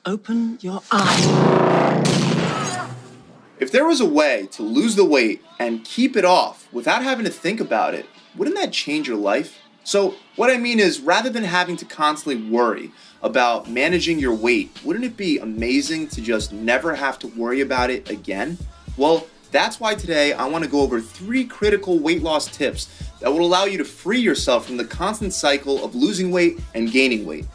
Open your eyes. If there was a way to lose the weight and keep it off without having to think about it, wouldn't that change your life? So what I mean is, rather than having to constantly worry about managing your weight, wouldn't it be amazing to just never have to worry about it again? Well, that's why today I want to go over 3 critical weight loss tips that will allow you to free yourself from the constant cycle of losing weight and gaining weight.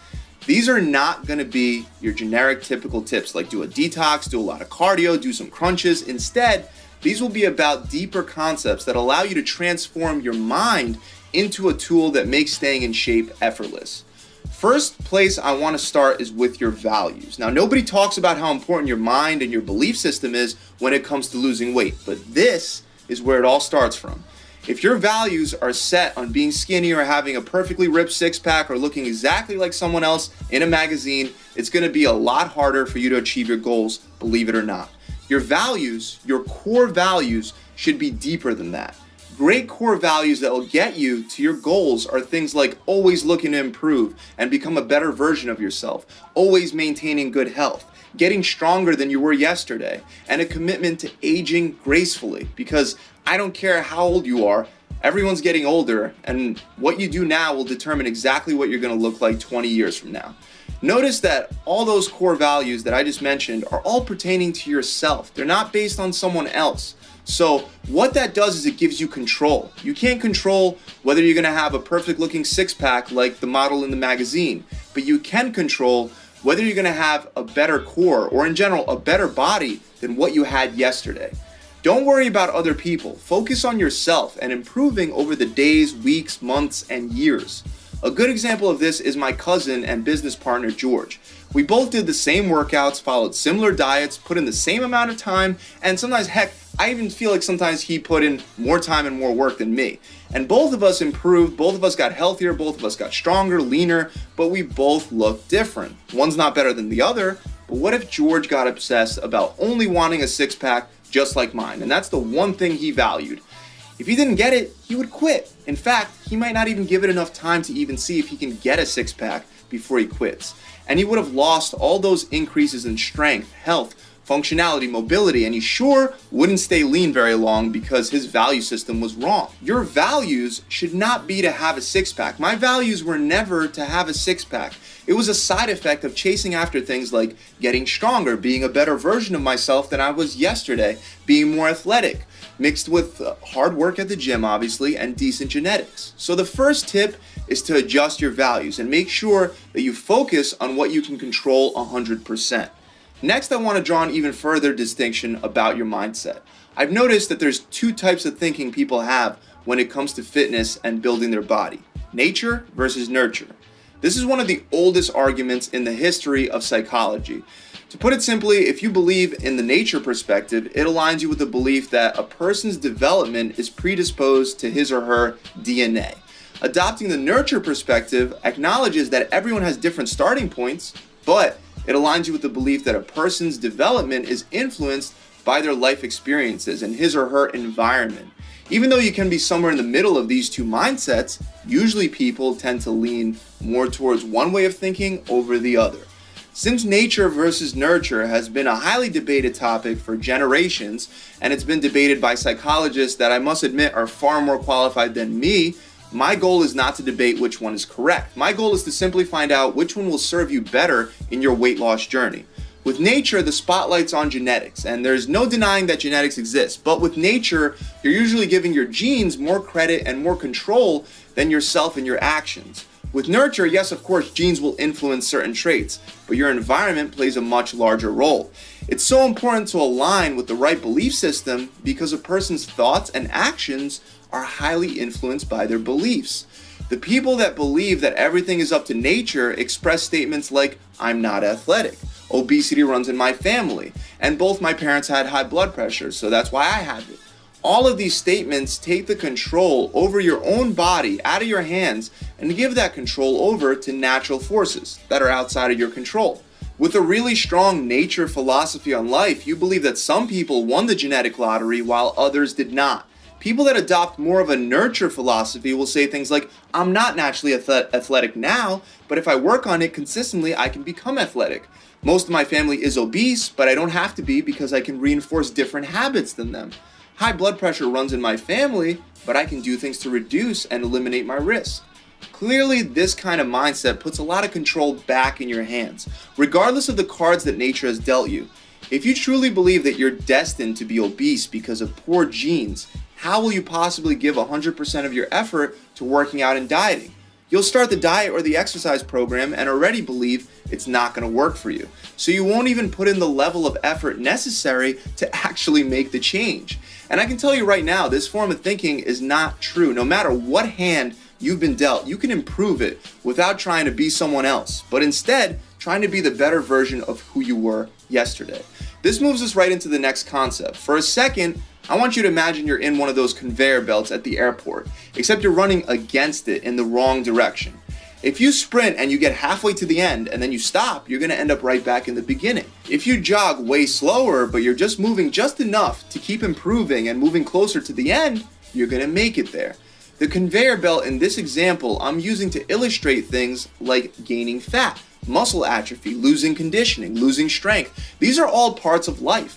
These are not going to be your generic typical tips like do a detox, do a lot of cardio, do some crunches. Instead, these will be about deeper concepts that allow you to transform your mind into a tool that makes staying in shape effortless. First place I want to start is with your values. Now, nobody talks about how important your mind and your belief system is when it comes to losing weight, but this is where it all starts from. If your values are set on being skinny or having a perfectly ripped six-pack or looking exactly like someone else in a magazine, it's going to be a lot harder for you to achieve your goals, believe it or not. Your values, your core values, should be deeper than that. Great core values that will get you to your goals are things like always looking to improve and become a better version of yourself, always maintaining good health, getting stronger than you were yesterday, and a commitment to aging gracefully, because I don't care how old you are, everyone's getting older, and what you do now will determine exactly what you're going to look like 20 years from now. Notice that all those core values that I just mentioned are all pertaining to yourself. They're not based on someone else. So what that does is it gives you control. You can't control whether you're going to have a perfect looking six-pack like the model in the magazine, but you can control whether you're going to have a better core or in general a better body than what you had yesterday. Don't worry about other people. Focus on yourself and improving over the days, weeks, months, and years. A good example of this is my cousin and business partner, George. We both did the same workouts, followed similar diets, put in the same amount of time, and sometimes, heck, I even feel like sometimes he put in more time and more work than me. And both of us improved, both of us got healthier, both of us got stronger, leaner, but we both look different. One's not better than the other, but what if George got obsessed about only wanting a six-pack just like mine? And that's the one thing he valued. If he didn't get it, he would quit. In fact, he might not even give it enough time to even see if he can get a six-pack before he quits. And he would have lost all those increases in strength, health, functionality, mobility, and he sure wouldn't stay lean very long because his value system was wrong. Your values should not be to have a six-pack. My values were never to have a six-pack. It was a side effect of chasing after things like getting stronger, being a better version of myself than I was yesterday, being more athletic, mixed with hard work at the gym, obviously, and decent genetics. So the first tip is to adjust your values and make sure that you focus on what you can control 100%. Next, I want to draw an even further distinction about your mindset. I've noticed that there's 2 types of thinking people have when it comes to fitness and building their body: nature versus nurture. This is one of the oldest arguments in the history of psychology. To put it simply, if you believe in the nature perspective, it aligns you with the belief that a person's development is predisposed to his or her DNA. Adopting the nurture perspective acknowledges that everyone has different starting points, but it aligns you with the belief that a person's development is influenced by their life experiences and his or her environment. Even though you can be somewhere in the middle of these 2 mindsets, usually people tend to lean more towards one way of thinking over the other. Since nature versus nurture has been a highly debated topic for generations, and it's been debated by psychologists that I must admit are far more qualified than me, my goal is not to debate which one is correct. My goal is to simply find out which one will serve you better in your weight loss journey. With nature, the spotlight's on genetics, and there's no denying that genetics exists. But with nature, you're usually giving your genes more credit and more control than yourself and your actions. With nurture, yes, of course, genes will influence certain traits, but your environment plays a much larger role. It's so important to align with the right belief system because a person's thoughts and actions are highly influenced by their beliefs. The people that believe that everything is up to nature express statements like, "I'm not athletic," "obesity runs in my family," and "both my parents had high blood pressure, so that's why I have it." All of these statements take the control over your own body out of your hands and give that control over to natural forces that are outside of your control. With a really strong nature philosophy on life, you believe that some people won the genetic lottery while others did not. People that adopt more of a nurture philosophy will say things like, I'm not naturally athletic now, but if I work on it consistently, I can become athletic. Most of my family is obese, but I don't have to be because I can reinforce different habits than them. High blood pressure runs in my family, but I can do things to reduce and eliminate my risk. Clearly, this kind of mindset puts a lot of control back in your hands, regardless of the cards that nature has dealt you. If you truly believe that you're destined to be obese because of poor genes, how will you possibly give 100% of your effort to working out and dieting? You'll start the diet or the exercise program and already believe it's not going to work for you. So you won't even put in the level of effort necessary to actually make the change. And I can tell you right now, this form of thinking is not true. No matter what hand you've been dealt, you can improve it without trying to be someone else, but instead trying to be the better version of who you were yesterday. This moves us right into the next concept. For a second, I want you to imagine you're in one of those conveyor belts at the airport, except you're running against it in the wrong direction. If you sprint and you get halfway to the end and then you stop, you're going to end up right back in the beginning. If you jog way slower, but you're just moving just enough to keep improving and moving closer to the end, you're going to make it there. The conveyor belt in this example I'm using to illustrate things like gaining fat, muscle atrophy, losing conditioning, losing strength. These are all parts of life.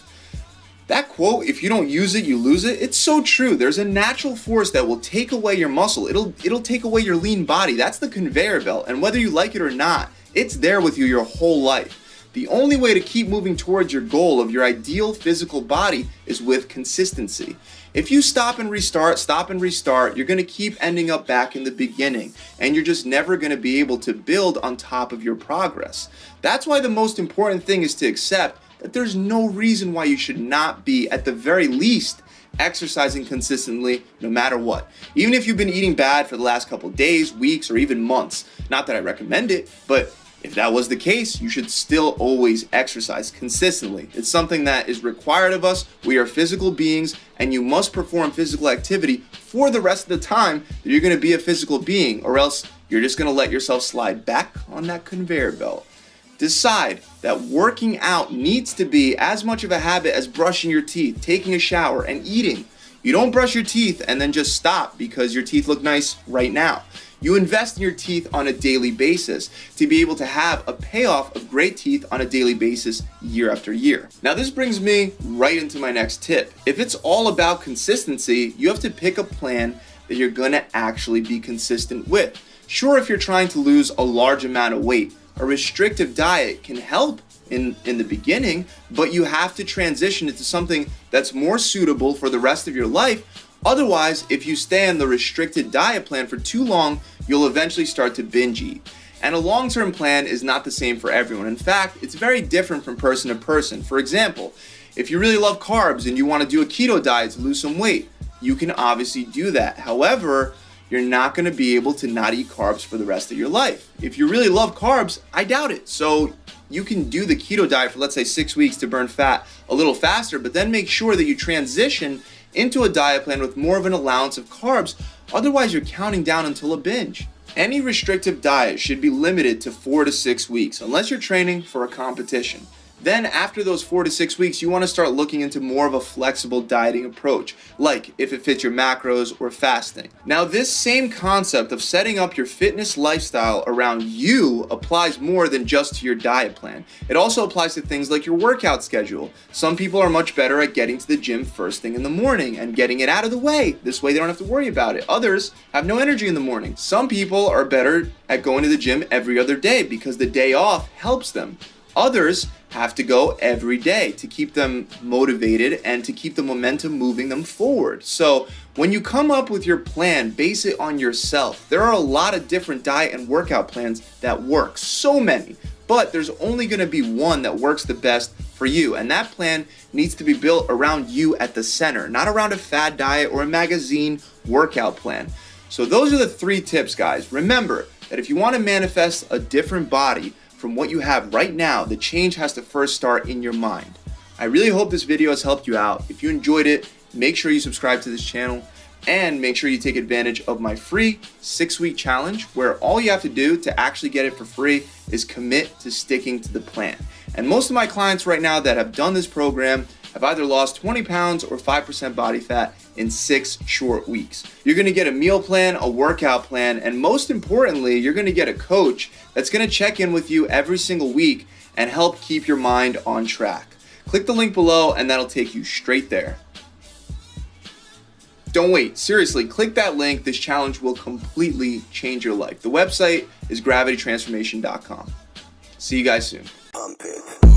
That quote, if you don't use it, you lose it, it's so true. There's a natural force that will take away your muscle. It'll take away your lean body. That's the conveyor belt. And whether you like it or not, it's there with you your whole life. The only way to keep moving towards your goal of your ideal physical body is with consistency. If you stop and restart, you're going to keep ending up back in the beginning, and you're just never going to be able to build on top of your progress. That's why the most important thing is to accept that there's no reason why you should not be, at the very least, exercising consistently no matter what. Even if you've been eating bad for the last couple of days, weeks, or even months. Not that I recommend it, but if that was the case, you should still always exercise consistently. It's something that is required of us. We are physical beings, and you must perform physical activity for the rest of the time that you're going to be a physical being, or else you're just going to let yourself slide back on that conveyor belt. Decide that working out needs to be as much of a habit as brushing your teeth, taking a shower, and eating. You don't brush your teeth and then just stop because your teeth look nice right now. You invest in your teeth on a daily basis to be able to have a payoff of great teeth on a daily basis year after year. Now this brings me right into my next tip. If it's all about consistency, you have to pick a plan that you're gonna actually be consistent with. Sure, if you're trying to lose a large amount of weight, a restrictive diet can help in the beginning, but you have to transition into something that's more suitable for the rest of your life. Otherwise, if you stay on the restricted diet plan for too long, you'll eventually start to binge eat. And a long-term plan is not the same for everyone. In fact, it's very different from person to person. For example, if you really love carbs and you want to do a keto diet to lose some weight, you can obviously do that. However, you're not going to be able to not eat carbs for the rest of your life. If you really love carbs, I doubt it. So you can do the keto diet for, let's say, 6 weeks to burn fat a little faster, but then make sure that you transition into a diet plan with more of an allowance of carbs. Otherwise, you're counting down until a binge. Any restrictive diet should be limited to 4 to 6 weeks, unless you're training for a competition. Then after those 4 to 6 weeks, you want to start looking into more of a flexible dieting approach, like if it fits your macros or fasting. Now, this same concept of setting up your fitness lifestyle around you applies more than just to your diet plan. It also applies to things like your workout schedule. Some people are much better at getting to the gym first thing in the morning and getting it out of the way. This way they don't have to worry about it. Others have no energy in the morning. Some people are better at going to the gym every other day because the day off helps them. Others have to go every day to keep them motivated and to keep the momentum moving them forward. So when you come up with your plan, base it on yourself. There are a lot of different diet and workout plans that work, so many, but there's only going to be one that works the best for you. And that plan needs to be built around you at the center, not around a fad diet or a magazine workout plan. So those are the 3 tips, guys. Remember that if you want to manifest a different body from what you have right now, the change has to first start in your mind. I really hope this video has helped you out. If you enjoyed it, make sure you subscribe to this channel and make sure you take advantage of my free 6-week challenge, where all you have to do to actually get it for free is commit to sticking to the plan. And most of my clients right now that have done this program I've either lost 20 pounds or 5% body fat in 6 short weeks. You're gonna get a meal plan, a workout plan, and most importantly, you're gonna get a coach that's gonna check in with you every single week and help keep your mind on track. Click the link below and that'll take you straight there. Don't wait, seriously, click that link. This challenge will completely change your life. The website is gravitytransformation.com. See you guys soon. Pump it.